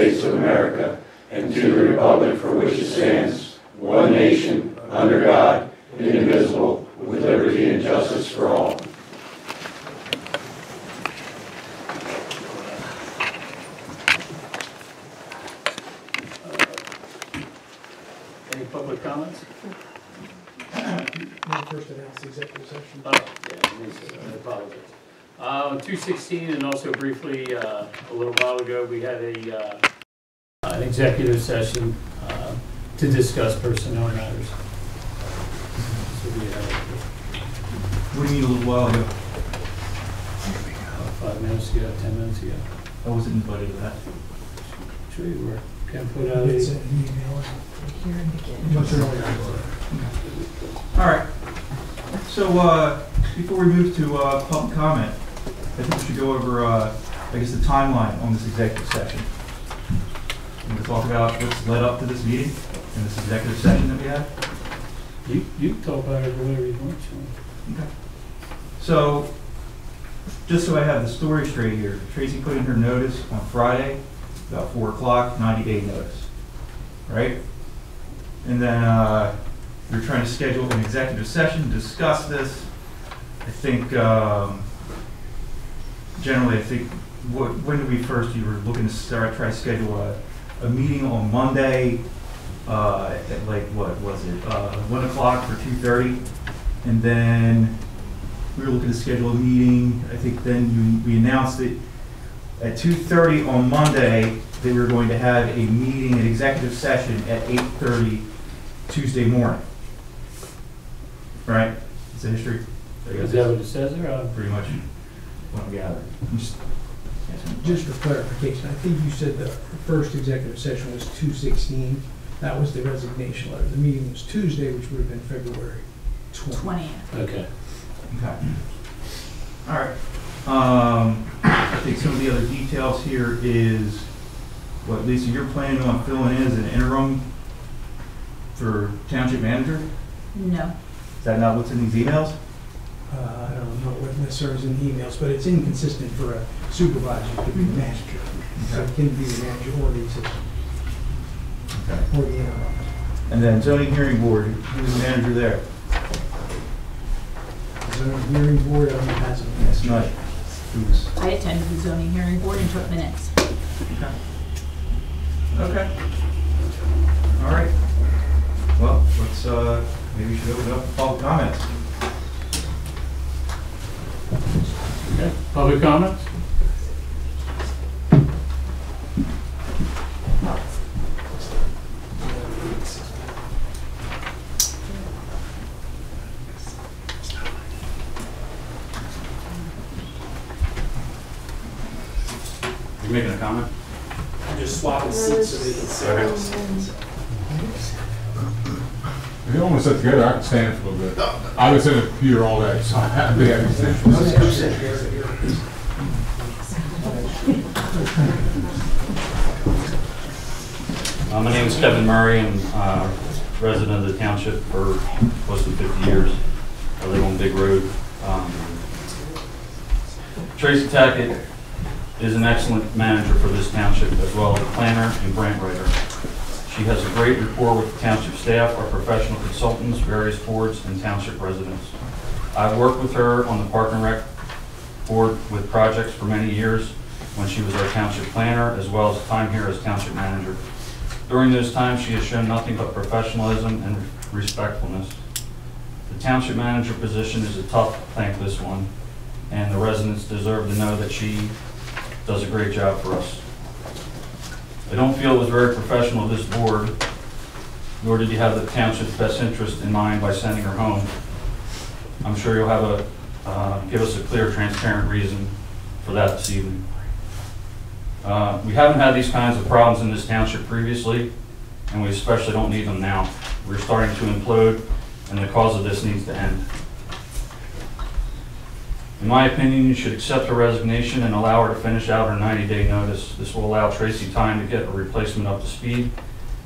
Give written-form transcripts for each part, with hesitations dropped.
States of America and to the republic for which it stands, one nation, under God, indivisible, with liberty and justice for all. Any public comments? First announce the executive session. Oh, yeah, I apologize. 216, and also briefly, a little while ago, we had an executive session to discuss personnel matters. So we had, What do you mean a little while ago? 5 minutes ago, 10 minutes ago. I wasn't invited to that. Sure you were. Can put out It's a... an email. Much earlier. All right. So before we move to public comment, I think we should go over, I guess, the timeline on this executive session. We're going to talk about what's led up to this meeting and this executive session that we had. You can talk about it whatever you want to. Okay. So, just so I have the story straight here, Tracy put in her notice on Friday, about 4 o'clock, 90-day notice, right? And then we were trying to schedule an executive session to discuss this. I think, generally, when did we first, you were looking to try to schedule a meeting on Monday at like, what was it, 1 o'clock for 2:30? And then we were looking to schedule a meeting. I think then we announced it at 2:30 on Monday that we were going to have a meeting, an executive session at 8:30 Tuesday morning. Right? It's a history. Is that what it says there? Pretty much what I'm gathering. Just for clarification, I think you said the first executive session was 2/16. That was the resignation letter. The meeting was Tuesday, which would have been February 20th. Okay. Okay. All right. I think some of the other details here is what, Lisa, you're planning on filling in as an interim for township manager? No. Is that not what's in these emails? I don't know what necessarily is in the emails, but it's inconsistent for a supervisor to be the manager. So it can be the manager or the assistant. Okay. Or the interim. And then zoning hearing board, who's the manager there? The zoning hearing board, I don't know, has a That's not who's. I attended the zoning hearing board and took minutes. Okay. Okay. All right. Well, let's maybe we should open up public comments. Okay. Public comments? You making a comment? I'm just swapping seats so they can sit. If you want to sit together, I can stand for a little bit. I was in the computer all day, so I have to be at the station. My name is Kevin Murray. I'm a resident of the township for close to 50 years. I live on Big Road. Tracy Tackett is an excellent manager for this township, as well as a planner and grant writer. She has a great rapport with the township staff, our professional consultants, various boards, and township residents. I've worked with her on the Park and Rec board with projects for many years when she was our township planner, as well as time here as township manager. During those times, she has shown nothing but professionalism and respectfulness. The township manager position is a tough, thankless one, and the residents deserve to know that she does a great job for us. I don't feel it was very professional of this board, nor did you have the township's best interest in mind by sending her home. I'm sure you'll have give us a clear, transparent reason for that this evening. We haven't had these kinds of problems in this township previously, and we especially don't need them now. We're starting to implode, and the cause of this needs to end. In my opinion, you should accept her resignation and allow her to finish out her 90-day notice. This will allow Tracy time to get a replacement up to speed.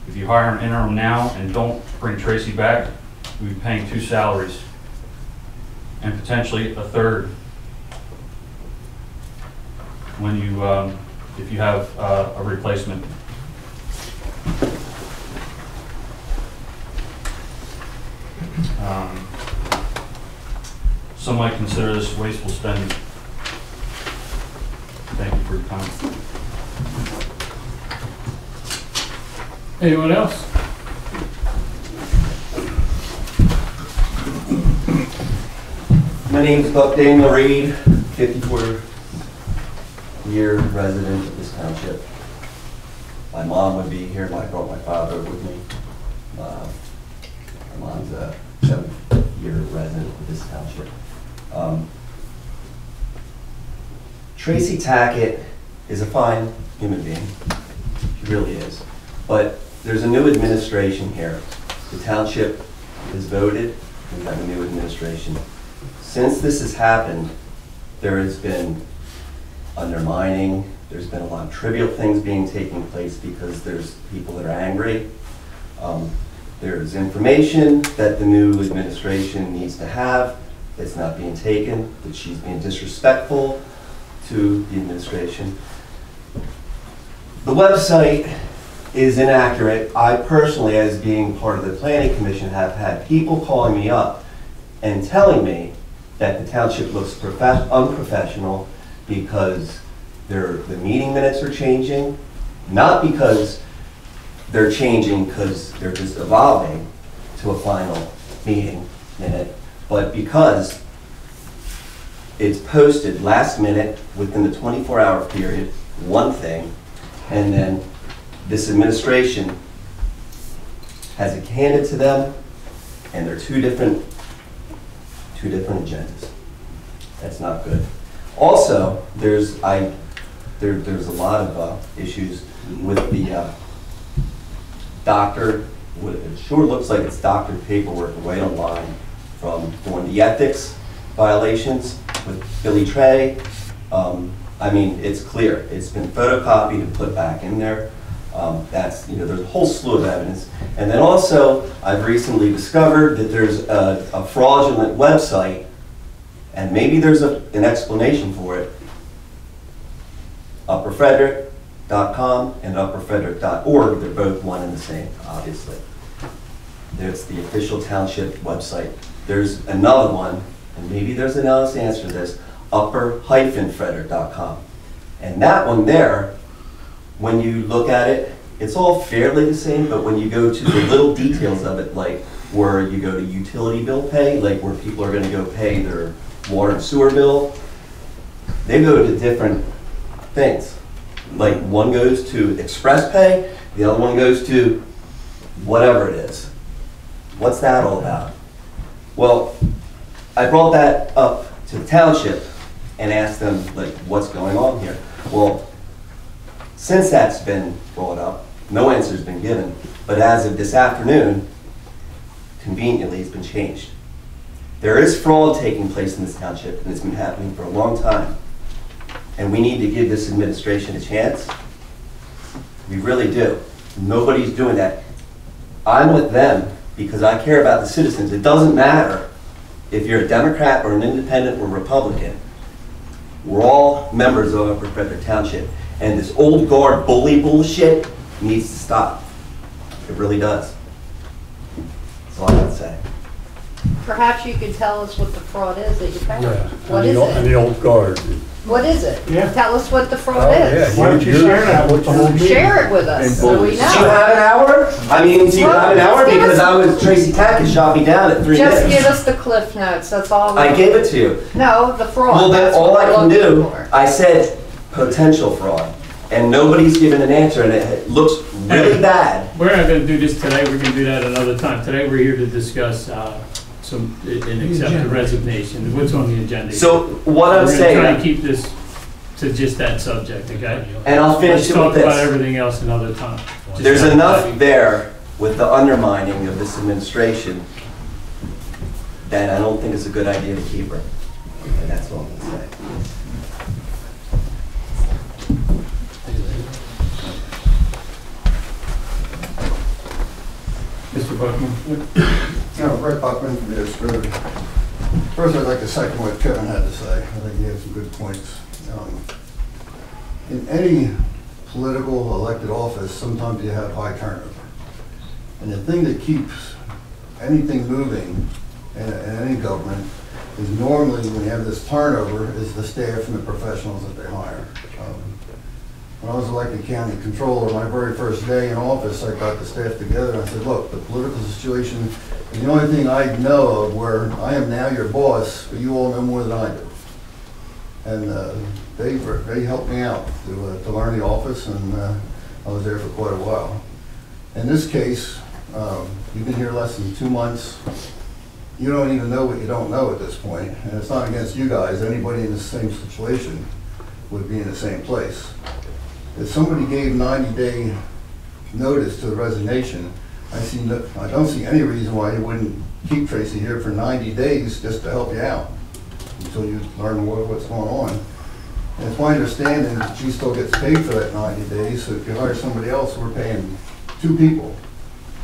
If you hire an interim now and don't bring Tracy back, we'll be paying 2 salaries and potentially a third when you, if you have a replacement Some might consider this wasteful spending. Thank you for your time. Anyone else? My name is Buck Daniel Reed, 54-year resident of this township. My mom would be here, I brought my father with me. My mom's a 7-year resident of this township. Tracy Tackett is a fine human being, she really is. But there's a new administration here. The township has voted, we have a new administration. Since this has happened, there has been undermining, there's been a lot of trivial things being taking place because there's people that are angry. There's information that the new administration needs to have that's not being taken, that she's being disrespectful to the administration. The website is inaccurate. I personally, as being part of the Planning Commission, have had people calling me up and telling me that the township looks unprofessional because the meeting minutes are changing, not because they're changing because they're just evolving to a final meeting minute, but because it's posted last minute within the 24-hour period, one thing, and then this administration has it handed to them, and they're two different agendas. That's not good. Also, there's a lot of issues with the doctor. It sure looks like it's doctored paperwork right online from doing the ethics violations with Billy Trey. I mean, it's clear. It's been photocopied and put back in there. There's a whole slew of evidence. And then also, I've recently discovered that there's a fraudulent website, and maybe there's an explanation for it. upperfrederick.com and upperfrederick.org, they're both one and the same, obviously. There's the official township website. There's another one, and maybe there's an honest answer to this, upper-frederick.com. And that one there, when you look at it, it's all fairly the same, but when you go to the little details of it, like where you go to utility bill pay, like where people are going to go pay their water and sewer bill, they go to different things. Like one goes to express pay, the other one goes to whatever it is. What's that all about? Well, I brought that up to the township and asked them, like, what's going on here? Well, since that's been brought up, no answer's been given, but as of this afternoon, conveniently, it's been changed. There is fraud taking place in this township, and it's been happening for a long time. And we need to give this administration a chance. We really do. Nobody's doing that. I'm with them because I care about the citizens. It doesn't matter if you're a Democrat or an independent or Republican. We're all members of Upper Frederick Township. And this old guard bully bullshit needs to stop. It really does. That's all I have to say. Perhaps you could tell us what the fraud is that you found. Yeah. What is And it? the old guard. What is it? Yeah. Tell us what the fraud Oh, is. yeah. Why don't you share that with the whole meeting? Share it with us And so we bullies. Do you know. have an hour? I mean, do you have an hour? Well, Because I was, Tracy Tackett shot me down at 3 Just minutes. give us the cliff notes, that's all. I gave it to you. No, the fraud. Well, then That's all what I we're can looking do, for. I said potential fraud, and nobody's given an answer, and it looks really bad. We're not gonna do this today, we're gonna do that another time. Today, we're here to discuss and accept the resignation, what's on the agenda. So what I'm We're gonna try and saying, keep this to just that subject, okay? and I'll finish Let's it talk with about this. everything else another time. Just There's have- enough there with the undermining of this administration that I don't think it's a good idea to keep her. And that's all I'm gonna say. Mr. Buckman? Red Buckman from Harrisburg. First, I'd like to second what Kevin had to say. I think he had some good points. In any political elected office, sometimes you have high turnover. And the thing that keeps anything moving in any government is normally, when you have this turnover, is the staff and the professionals that they hire. When I was elected county controller, my very first day in office, I got the staff together and I said, look, the political situation is the only thing I know of where I am now your boss, but you all know more than I do. And they helped me out to learn the office, and I was there for quite a while. In this case, you've been here less than 2 months. You don't even know what you don't know at this point, and it's not against you guys. Anybody in the same situation would be in the same place. If somebody gave 90-day notice to the resignation, I don't see any reason why you wouldn't keep Tracy here for 90 days just to help you out until you learn what's going on. And it's my understanding that she still gets paid for that 90 days, so if you hire somebody else, we're paying 2 people.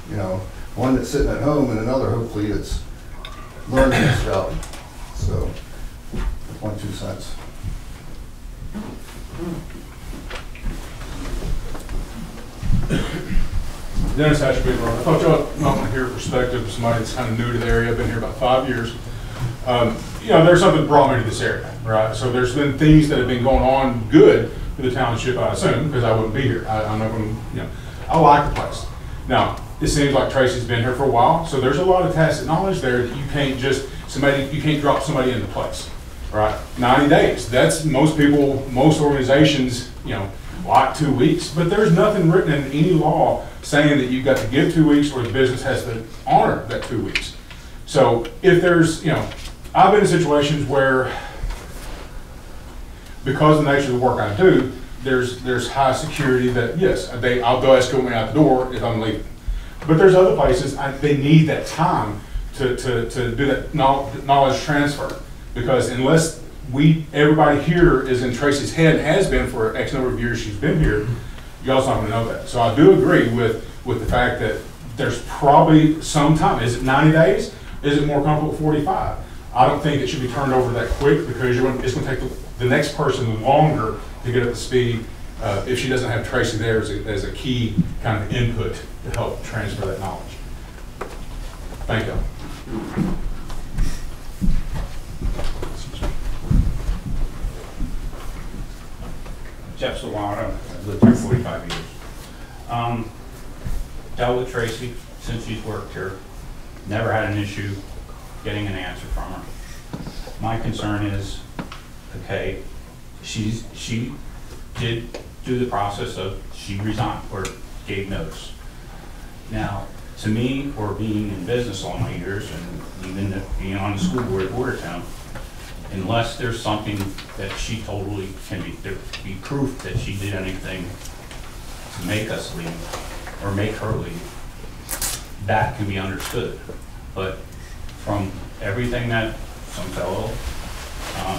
You know, one that's sitting at home and another, hopefully, that's learning this job. So, that's my 2 cents. Dennis Ashby, I thought y'all might want to hear a perspective of somebody that's kind of new to the area. I've been here about 5 years. You know, there's something that brought me to this area, right? So there's been things that have been going on good for the township, I assume, because I wouldn't be here. I'm not going to, you know, I like the place. Now, it seems like Tracy's been here for a while, so there's a lot of tacit knowledge there that you can't just, you can't drop somebody into place, right? 90 days, that's most people, most organizations, you know, like 2 weeks, but there's nothing written in any law saying that you've got to give 2 weeks or the business has to honor that 2 weeks. So if there's, you know, I've been in situations where, because of the nature of the work I do, there's high security that, yes, they'll escort me out the door if I'm leaving. But there's other places, they need that time to do that knowledge transfer. Because unless everybody here is in Tracy's head and has been for X number of years she's been here, y'all's not gonna know that. So I do agree with the fact that there's probably some time. Is it 90 days? Is it more comfortable at 45? I don't think it should be turned over that quick because it's gonna take the next person longer to get up to speed if she doesn't have Tracy there as a key kind of input to help transfer that knowledge. Thank you. Jeff Solano, I've lived here 45 years. Dealt with Tracy since she's worked here. Never had an issue getting an answer from her. My concern is, okay, she did do the process of she resigned or gave notice. Now, to me, or being in business all my years and even being on the school board at Watertown, unless there's something that she totally can be proof that she did anything to make us leave or make her leave, that can be understood. But from everything that some fellow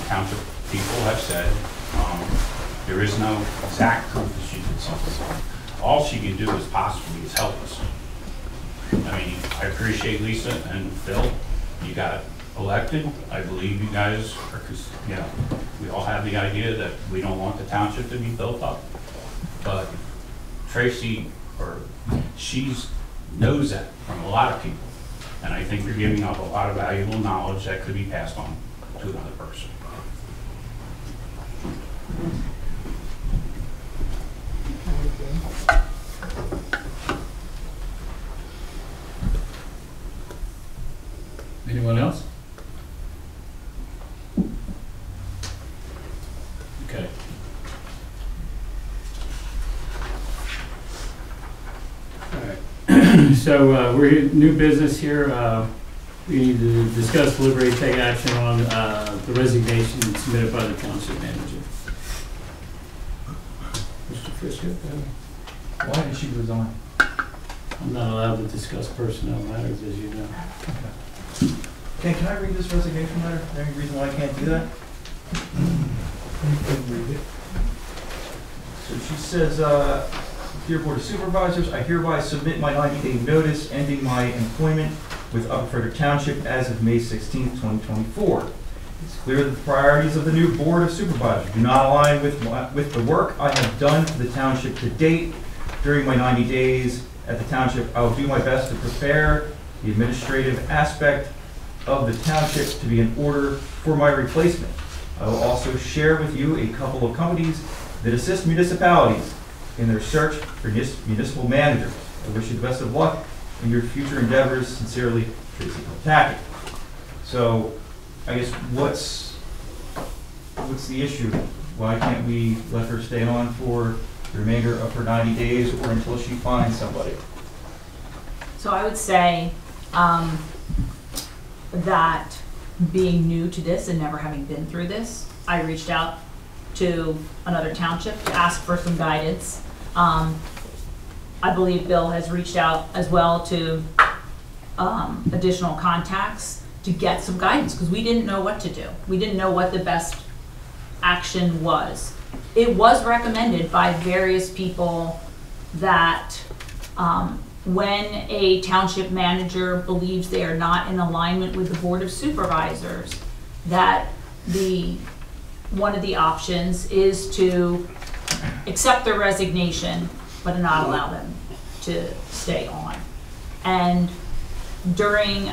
township people have said, there is no exact proof that she did something. All she can do is possibly is help us. I mean, I appreciate Lisa and Phil. You got elected. I believe you guys are, you know, we all have the idea that we don't want the township to be built up. But Tracy, she knows that from a lot of people. And I think you're giving up a lot of valuable knowledge that could be passed on to another person. Anyone else? Okay. All right. So we're here, new business here. We need to discuss, deliberate, take action on the resignation submitted by the township manager. Mr. Frisco? Why did she resign? I'm not allowed to discuss personnel matters, as you know. Can I read this resignation letter? Is there any reason why I can't do that? You can read it. So she says, Dear Board of Supervisors, I hereby submit my 90-day notice ending my employment with Upper Frederick Township as of May 16, 2024. It's clear that the priorities of the new Board of Supervisors do not align with the work I have done for the township to date. During my 90 days at the township, I will do my best to prepare the administrative aspect of the township to be in order for my replacement. I will also share with you a couple of companies that assist municipalities in their search for municipal managers. I wish you the best of luck in your future endeavors. Sincerely, Tracy Tackett. So, I guess what's the issue? Why can't we let her stay on for the remainder of her 90 days or until she finds somebody? So I would say that being new to this and never having been through this, I reached out to another township to ask for some guidance. I believe Bill has reached out as well to additional contacts to get some guidance, because we didn't know what to do. We didn't know what the best action was. It was recommended by various people that when a township manager believes they are not in alignment with the Board of Supervisors, that one of the options is to accept their resignation, but not allow them to stay on. And during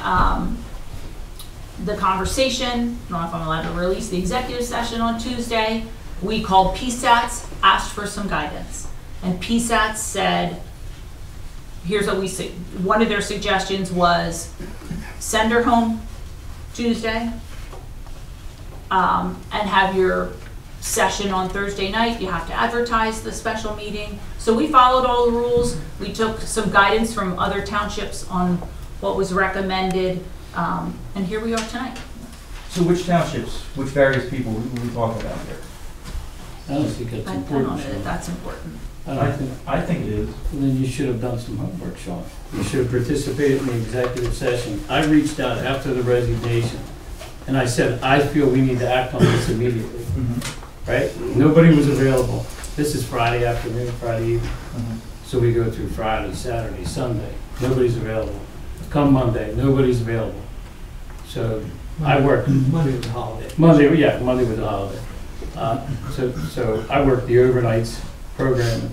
the conversation, I don't know if I'm allowed to release the executive session on Tuesday, we called PSATs, asked for some guidance. And PSATs said, here's what we see. One of their suggestions was send her home Tuesday and have your session on Thursday night. You have to advertise the special meeting. So we followed all the rules. We took some guidance from other townships on what was recommended, and here we are tonight. So which townships, which various people are we talking about here? I don't think that's I don't important, know that Sean. that's important. I think it is. Well, then you should have done some homework, Sean. You should have participated in the executive session. I reached out after the resignation, and I said, I feel we need to act on this immediately, right? Nobody was available. This is Friday afternoon, Friday evening. So we go through Friday, Saturday, Sunday. Nobody's available. Come Monday, nobody's available. So I work. Monday was a holiday. Monday was a holiday. So I work the overnights programming.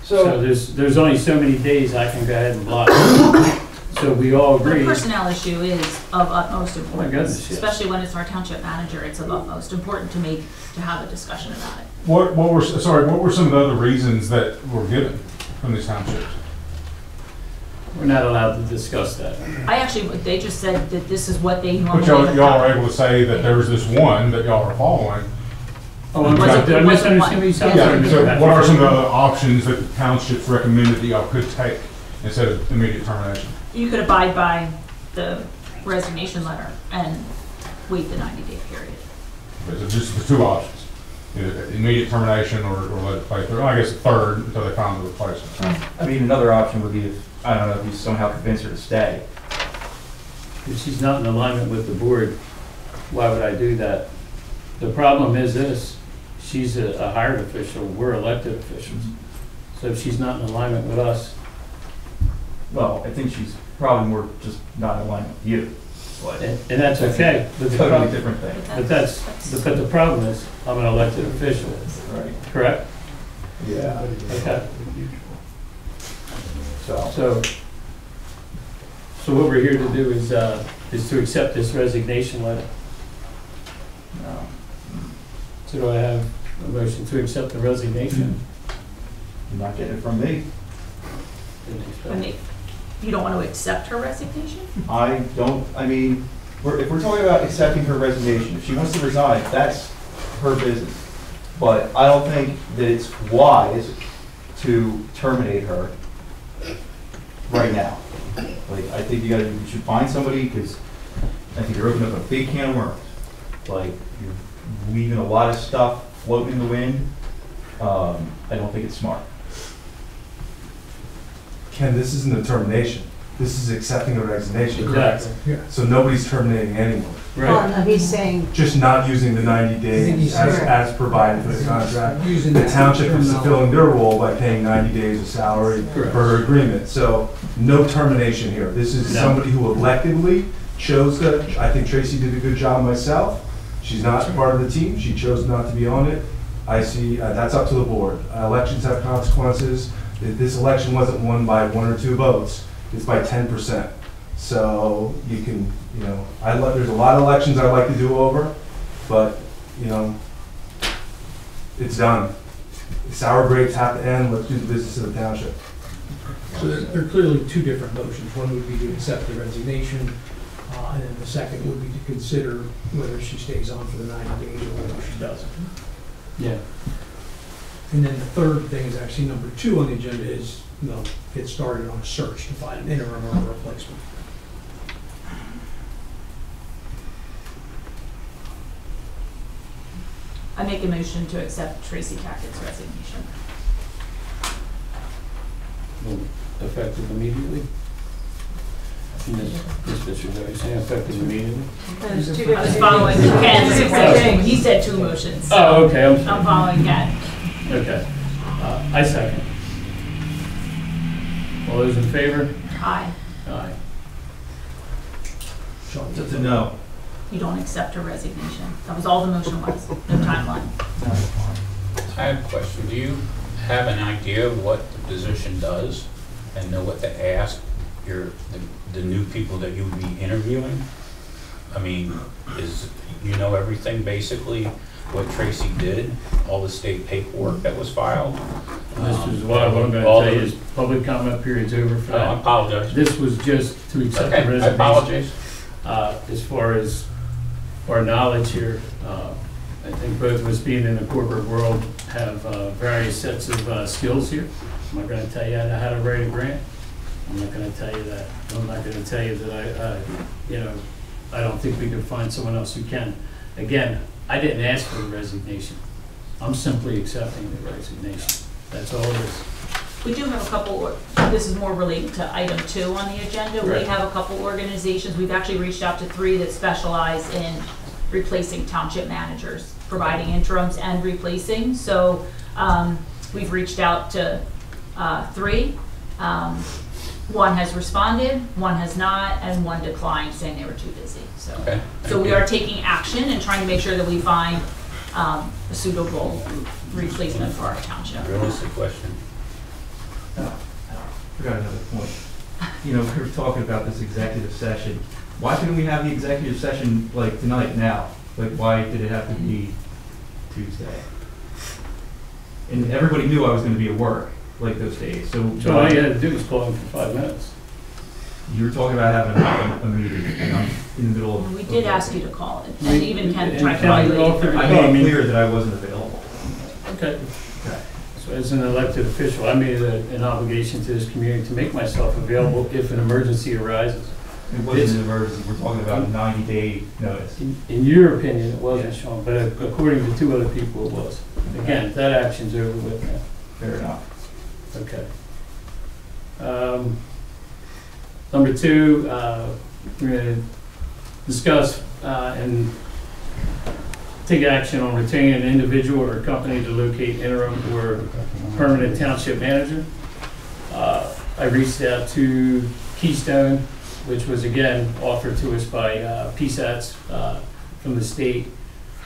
So there's only so many days I can go ahead and block. So we all agree. The personnel issue is of utmost importance, Oh my goodness, yes. especially when it's our township manager. It's of utmost importance to me to have a discussion about it. What were some of the other reasons that were given from these townships? We're not allowed to discuss that. They just said that this is what they normally. But y'all are able to say that there was this one that y'all are following. Oh, I'm sorry, did I misunderstand what you said? Yeah, so what are some of the other options that the townships recommended that y'all could take instead of immediate termination? You could abide by the resignation letter and wait the 90-day period. Okay, so just the two options, either immediate termination or let it play through. I guess a third until they find the replacement. I mean, another option would be if, I don't know, if you somehow convince her to stay. If she's not in alignment with the board, why would I do that? The problem is this, she's a hired official, we're elected officials. So if she's not in alignment with us, Well, I think she's probably more just not in line with you. But and that's okay. But the totally problem, different thing. but the problem is, I'm an elected official, Right. correct? Yeah. Okay. So, So what we're here to do is to accept this resignation letter. no. So do I have a motion to accept the resignation? You're not getting it from me. You don't want to accept her resignation? I mean, if we're talking about accepting her resignation, if she wants to resign, that's her business. But I don't think that it's wise to terminate her right now. Like, I think you should find somebody, because I think you're opening up a big can of worms. Like, you're leaving a lot of stuff floating in the wind. I don't think it's smart. Ken, this isn't a termination. This is accepting a resignation. Exactly. So nobody's terminating anyone. Well, no, he's saying, Just not using the 90 I think he's days as, correct. as provided for the contract. Using The that township is terminology. fulfilling their role by paying 90 days of salary for Correct. her agreement. So no termination here. This is No. somebody who electively chose to, I think Tracy did a good job myself. She's not part of the team. She chose not to be on it. I see, that's up to the board. Elections have consequences. This election wasn't won by 1 or 2 votes. It's by 10%. So you can, there's a lot of elections I'd like to do over, but, it's done. Sour grapes have to end, let's do the business of the township. So there are clearly two different motions. One would be to accept the resignation, and then the second would be to consider whether she stays on for the 90 days or whether she doesn't. Yeah. And then the third thing is actually number 2 on the agenda is, get started on a search to find an interim or a replacement. I make a motion to accept Tracy Tackett's resignation. Effective immediately? Effective immediately? I was following Ken. He said 2 motions. So Oh, okay, I'm sorry. I'm following Ken. Okay. I second. All those in favor? Aye. Aye. That's a no. You don't accept her resignation. That was all the motion was, no timeline. I have a question. Do you have an idea of what the position does and know what to ask the new people that you would be interviewing? I mean, everything basically what Tracy did, all the state paperwork that was filed? This is what I'm going to tell you is public comment period's over for that. I apologize. This was just to accept the Okay, resignation. I apologize. As far as our knowledge here, I think both of us being in the corporate world have various sets of skills here. I'm not going to tell you how to write a grant. I'm not going to tell you that. I'm not going to tell you that I don't think we can find someone else who can. Again, I didn't ask for the resignation. I'm simply accepting the resignation. That's all it is. We do have a couple, this is more related to item 2 on the agenda. Right. We have a couple organizations, we've actually reached out to 3 that specialize in replacing township managers, providing interims and replacing. So we've reached out to 3. 1 has responded, 1 has not, and 1 declined, saying they were too busy. So, Okay. so we are taking action and trying to make sure that we find a suitable replacement for our township. Realistic question. I forgot another point. We were talking about this executive session. Why couldn't we have the executive session like tonight now? Like, why did it have to be Tuesday? And everybody knew I was going to be at work like those days. So all you had to do was call him for 5 minutes. You were talking about having a meeting, and I'm in the middle of. We did ask you to call it, and even Ken tried to Ken call you. offered to I call. made it clear that I wasn't available. Okay. Okay. So as an elected official, I made an obligation to this community to make myself available if an emergency arises. It wasn't an emergency. We're talking about a 90-day notice. In your opinion, it wasn't, Sean, but according to 2 other people, it was. Again, that action's over with now. Fair enough. Okay. Number 2, we're going to discuss and take action on retaining an individual or company to locate interim or permanent township manager. I reached out to Keystone, which was again offered to us by PSATs from the state.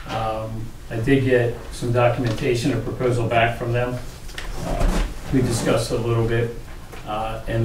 I did get some documentation, a proposal back from them. We discussed a little bit and